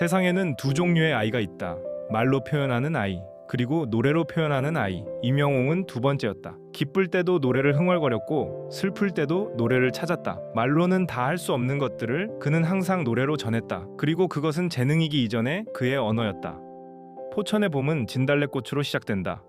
세상에는 두 종류의 아이가 있다. 말로 표현하는 아이, 그리고 노래로 표현하는 아이. 임영웅은 두 번째였다. 기쁠 때도 노래를 흥얼거렸고 슬플 때도 노래를 찾았다. 말로는 다 할 수 없는 것들을 그는 항상 노래로 전했다. 그리고 그것은 재능이기 이전에 그의 언어였다. 포천의 봄은 진달래꽃으로 시작된다.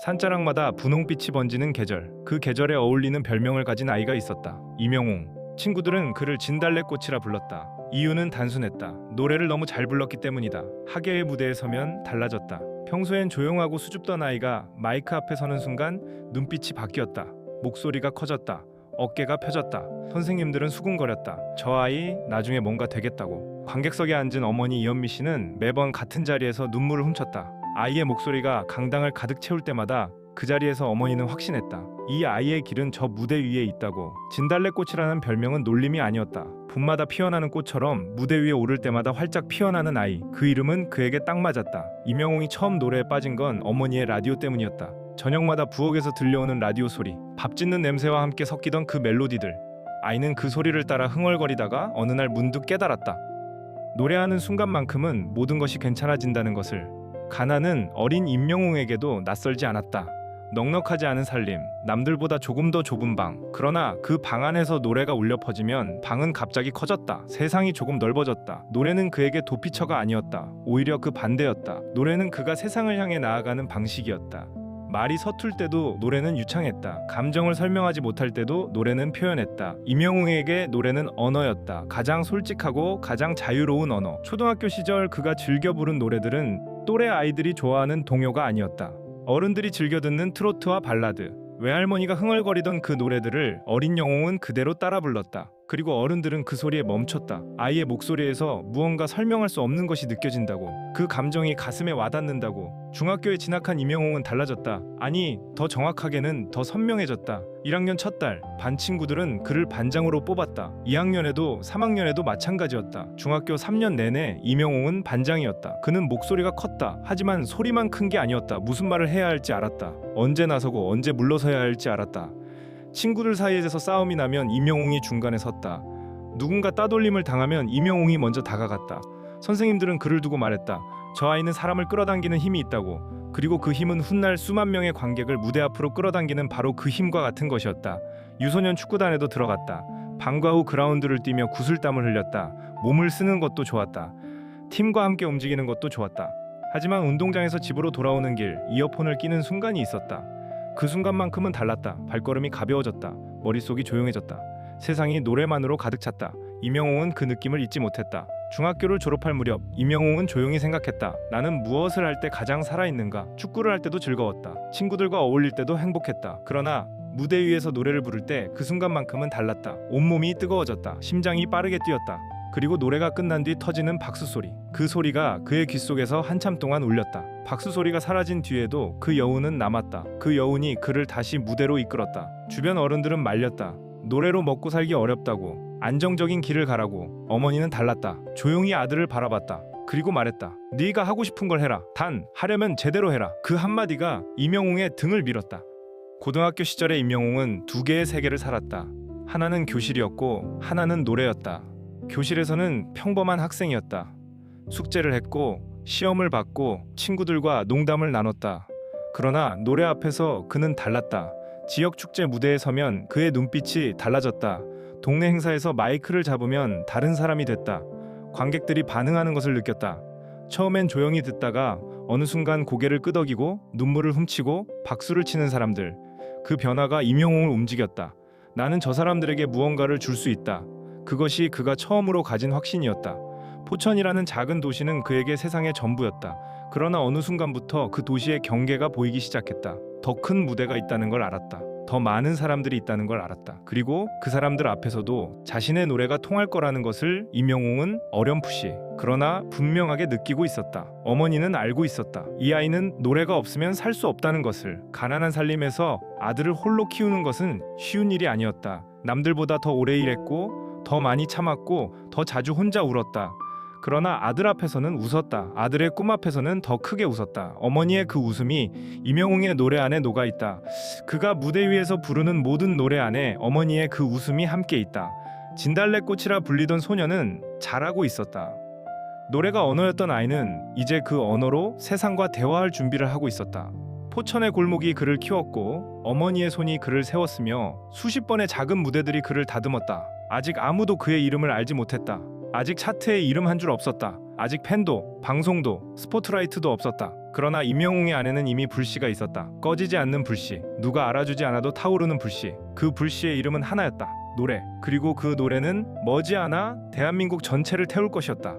산자락마다 분홍빛이 번지는 계절, 그 계절에 어울리는 별명을 가진 아이가 있었다. 임영웅. 친구들은 그를 진달래꽃이라 불렀다. 이유는 단순했다. 노래를 너무 잘 불렀기 때문이다. 학예의 무대에 서면 달라졌다. 평소엔 조용하고 수줍던 아이가 마이크 앞에 서는 순간 눈빛이 바뀌었다. 목소리가 커졌다. 어깨가 펴졌다. 선생님들은 수군거렸다. 저 아이 나중에 뭔가 되겠다고. 관객석에 앉은 어머니 이현미 씨는 매번 같은 자리에서 눈물을 훔쳤다. 아이의 목소리가 강당을 가득 채울 때마다 그 자리에서 어머니는 확신했다. 이 아이의 길은 저 무대 위에 있다고. 진달래꽃이라는 별명은 놀림이 아니었다. 봄마다 피어나는 꽃처럼 무대 위에 오를 때마다 활짝 피어나는 아이. 그 이름은 그에게 딱 맞았다. 임영웅이 처음 노래에 빠진 건 어머니의 라디오 때문이었다. 저녁마다 부엌에서 들려오는 라디오 소리, 밥 짓는 냄새와 함께 섞이던 그 멜로디들. 아이는 그 소리를 따라 흥얼거리다가 어느 날 문득 깨달았다. 노래하는 순간만큼은 모든 것이 괜찮아진다는 것을. 가난은 어린 임영웅에게도 낯설지 않았다. 넉넉하지 않은 살림, 남들보다 조금 더 좁은 방. 그러나 그 방 안에서 노래가 울려 퍼지면 방은 갑자기 커졌다. 세상이 조금 넓어졌다. 노래는 그에게 도피처가 아니었다. 오히려 그 반대였다. 노래는 그가 세상을 향해 나아가는 방식이었다. 말이 서툴 때도 노래는 유창했다. 감정을 설명하지 못할 때도 노래는 표현했다. 임영웅에게 노래는 언어였다. 가장 솔직하고 가장 자유로운 언어. 초등학교 시절 그가 즐겨 부른 노래들은 또래 아이들이 좋아하는 동요가 아니었다. 어른들이 즐겨 듣는 트로트와 발라드, 외할머니가 흥얼거리던 그 노래들을 어린 영웅은 그대로 따라 불렀다. 그리고 어른들은 그 소리에 멈췄다. 아이의 목소리에서 무언가 설명할 수 없는 것이 느껴진다고. 그 감정이 가슴에 와닿는다고. 중학교에 진학한 임영웅은 달라졌다. 아니, 더 정확하게는 더 선명해졌다. 1학년 첫 달, 반 친구들은 그를 반장으로 뽑았다. 2학년에도 3학년에도 마찬가지였다. 중학교 3년 내내 임영웅은 반장이었다. 그는 목소리가 컸다. 하지만 소리만 큰 게 아니었다. 무슨 말을 해야 할지 알았다. 언제 나서고 언제 물러서야 할지 알았다. 친구들 사이에서 싸움이 나면 임영웅이 중간에 섰다. 누군가 따돌림을 당하면 임영웅이 먼저 다가갔다. 선생님들은 그를 두고 말했다. 저 아이는 사람을 끌어당기는 힘이 있다고. 그리고 그 힘은 훗날 수만 명의 관객을 무대 앞으로 끌어당기는 바로 그 힘과 같은 것이었다. 유소년 축구단에도 들어갔다. 방과 후 그라운드를 뛰며 구슬땀을 흘렸다. 몸을 쓰는 것도 좋았다. 팀과 함께 움직이는 것도 좋았다. 하지만 운동장에서 집으로 돌아오는 길, 이어폰을 끼는 순간이 있었다. 그 순간만큼은 달랐다. 발걸음이 가벼워졌다. 머릿속이 조용해졌다. 세상이 노래만으로 가득 찼다. 임영웅은 그 느낌을 잊지 못했다. 중학교를 졸업할 무렵 임영웅은 조용히 생각했다. 나는 무엇을 할 때 가장 살아있는가? 축구를 할 때도 즐거웠다. 친구들과 어울릴 때도 행복했다. 그러나 무대 위에서 노래를 부를 때 그 순간만큼은 달랐다. 온몸이 뜨거워졌다. 심장이 빠르게 뛰었다. 그리고 노래가 끝난 뒤 터지는 박수 소리. 그 소리가 그의 귓속에서 한참 동안 울렸다. 박수 소리가 사라진 뒤에도 그 여운은 남았다. 그 여운이 그를 다시 무대로 이끌었다. 주변 어른들은 말렸다. 노래로 먹고 살기 어렵다고. 안정적인 길을 가라고. 어머니는 달랐다. 조용히 아들을 바라봤다. 그리고 말했다. 네가 하고 싶은 걸 해라. 단 하려면 제대로 해라. 그 한마디가 임영웅의 등을 밀었다. 고등학교 시절의 임영웅은 두 개의 세계를 살았다. 하나는 교실이었고 하나는 노래였다. 교실에서는 평범한 학생이었다. 숙제를 했고 시험을 봤고 친구들과 농담을 나눴다. 그러나 노래 앞에서 그는 달랐다. 지역 축제 무대에 서면 그의 눈빛이 달라졌다. 동네 행사에서 마이크를 잡으면 다른 사람이 됐다. 관객들이 반응하는 것을 느꼈다. 처음엔 조용히 듣다가 어느 순간 고개를 끄덕이고 눈물을 훔치고 박수를 치는 사람들. 그 변화가 임영웅을 움직였다. 나는 저 사람들에게 무언가를 줄 수 있다. 그것이 그가 처음으로 가진 확신이었다. 포천이라는 작은 도시는 그에게 세상의 전부였다. 그러나 어느 순간부터 그 도시의 경계가 보이기 시작했다. 더 큰 무대가 있다는 걸 알았다. 더 많은 사람들이 있다는 걸 알았다. 그리고 그 사람들 앞에서도 자신의 노래가 통할 거라는 것을 임영웅은 어렴풋이 그러나 분명하게 느끼고 있었다. 어머니는 알고 있었다. 이 아이는 노래가 없으면 살 수 없다는 것을. 가난한 살림에서 아들을 홀로 키우는 것은 쉬운 일이 아니었다. 남들보다 더 오래 일했고 더 많이 참았고 더 자주 혼자 울었다. 그러나 아들 앞에서는 웃었다. 아들의 꿈 앞에서는 더 크게 웃었다. 어머니의 그 웃음이 임영웅의 노래 안에 녹아있다. 그가 무대 위에서 부르는 모든 노래 안에 어머니의 그 웃음이 함께 있다. 진달래꽃이라 불리던 소녀는 잘하고 있었다. 노래가 언어였던 아이는 이제 그 언어로 세상과 대화할 준비를 하고 있었다. 포천의 골목이 그를 키웠고 어머니의 손이 그를 세웠으며 수십 번의 작은 무대들이 그를 다듬었다. 아직 아무도 그의 이름을 알지 못했다. 아직 차트에 이름 한 줄 없었다. 아직 팬도, 방송도, 스포트라이트도 없었다. 그러나 임영웅의 안에는 이미 불씨가 있었다. 꺼지지 않는 불씨, 누가 알아주지 않아도 타오르는 불씨. 그 불씨의 이름은 하나였다. 노래. 그리고 그 노래는 머지않아 대한민국 전체를 태울 것이었다.